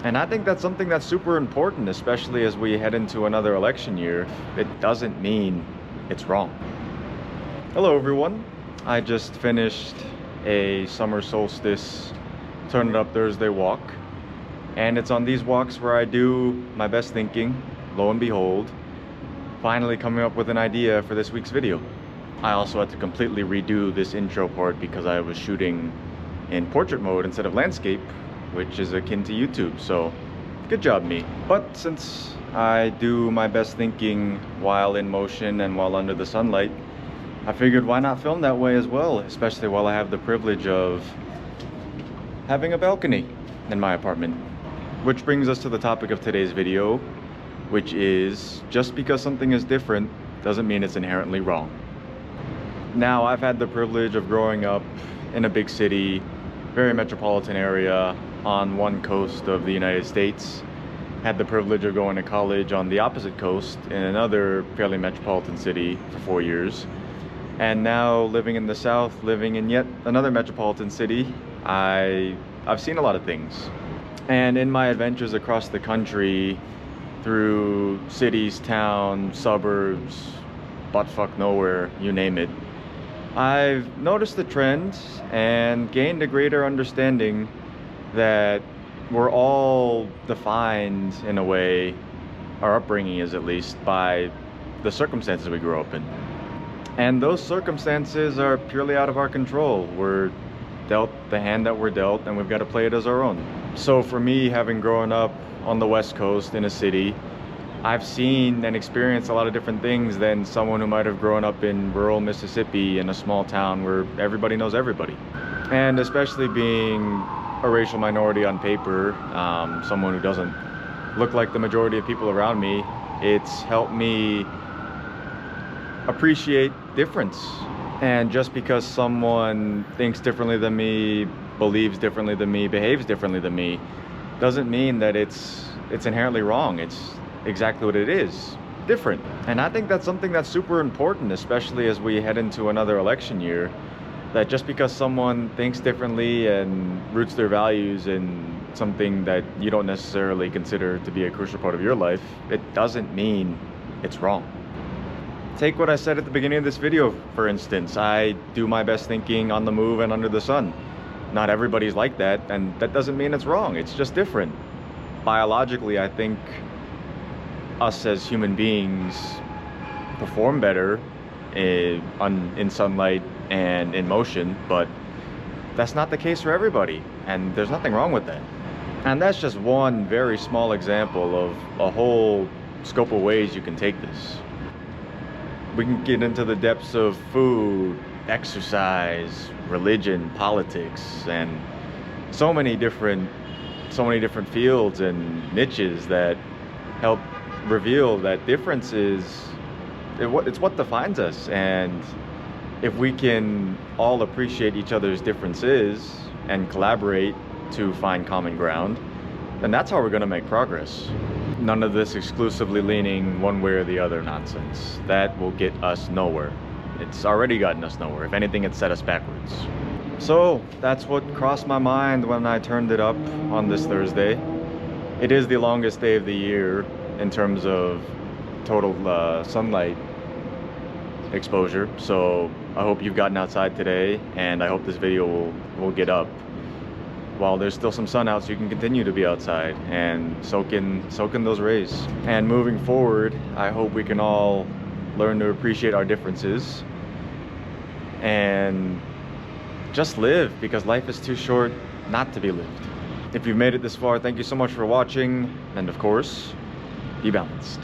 And I think that's something that's super important, especially as we head into another election year. It doesn't mean it's wrong. Hello everyone. I just finished a summer solstice Turn It Up Thursday walk. And it's on these walks where I do my best thinking. Lo and behold, finally coming up with an idea for this week's video. I also had to completely redo this intro part because I was shooting in portrait mode instead of landscape, which is akin to YouTube, so good job me. But since I do my best thinking while in motion and while under the sunlight, I figured why not film that way as well, especially while I have the privilege of having a balcony in my apartment. Which brings us to the topic of today's video, which is just because something is different doesn't mean it's inherently wrong. Now, I've had the privilege of growing up in a big city, very metropolitan area on one coast of the United States. Had the privilege of going to college on the opposite coast in another fairly metropolitan city for 4 years. And now living in the South, living in yet another metropolitan city, I've seen a lot of things. And in my adventures across the country, through cities, towns, suburbs, buttfuck nowhere, you name it, I've noticed the trend and gained a greater understanding that we're all defined in a way, our upbringing is at least, by the circumstances we grew up in. And those circumstances are purely out of our control. We're dealt the hand that we're dealt, and we've got to play it as our own. So for me, having grown up on the West Coast in a city, I've seen and experienced a lot of different things than someone who might have grown up in rural Mississippi in a small town where everybody knows everybody. And especially being a racial minority on paper, someone who doesn't look like the majority of people around me, it's helped me appreciate difference. And just because someone thinks differently than me, believes differently than me, behaves differently than me, doesn't mean that it's inherently wrong. It's exactly what it is, different. And I think that's something that's super important, especially as we head into another election year, that just because someone thinks differently and roots their values in something that you don't necessarily consider to be a crucial part of your life, it doesn't mean it's wrong. Take what I said at the beginning of this video, for instance. I do my best thinking on the move and under the sun. Not everybody's like that, and that doesn't mean it's wrong. It's just different. Biologically, I think us as human beings perform better in sunlight and in motion, but that's not the case for everybody, and there's nothing wrong with that. And that's just one very small example of a whole scope of ways you can take this. We can get into the depths of food, exercise, religion, politics, and so many different fields and niches that help reveal that difference it's what defines us. And if we can all appreciate each other's differences and collaborate to find common ground, then that's how we're going to make progress. None of this exclusively leaning one way or the other nonsense. That will get us nowhere. It's already gotten us nowhere. If anything, it's set us backwards. So that's what crossed my mind when I turned it up on this Thursday. It is the longest day of the year in terms of total sunlight exposure. So I hope you've gotten outside today, and I hope this video will get up while there's still some sun out, so you can continue to be outside and soak in those rays. And moving forward, I hope we can all learn to appreciate our differences and just live, because life is too short not to be lived. If you've made it this far, thank you so much for watching, and of course, be balanced.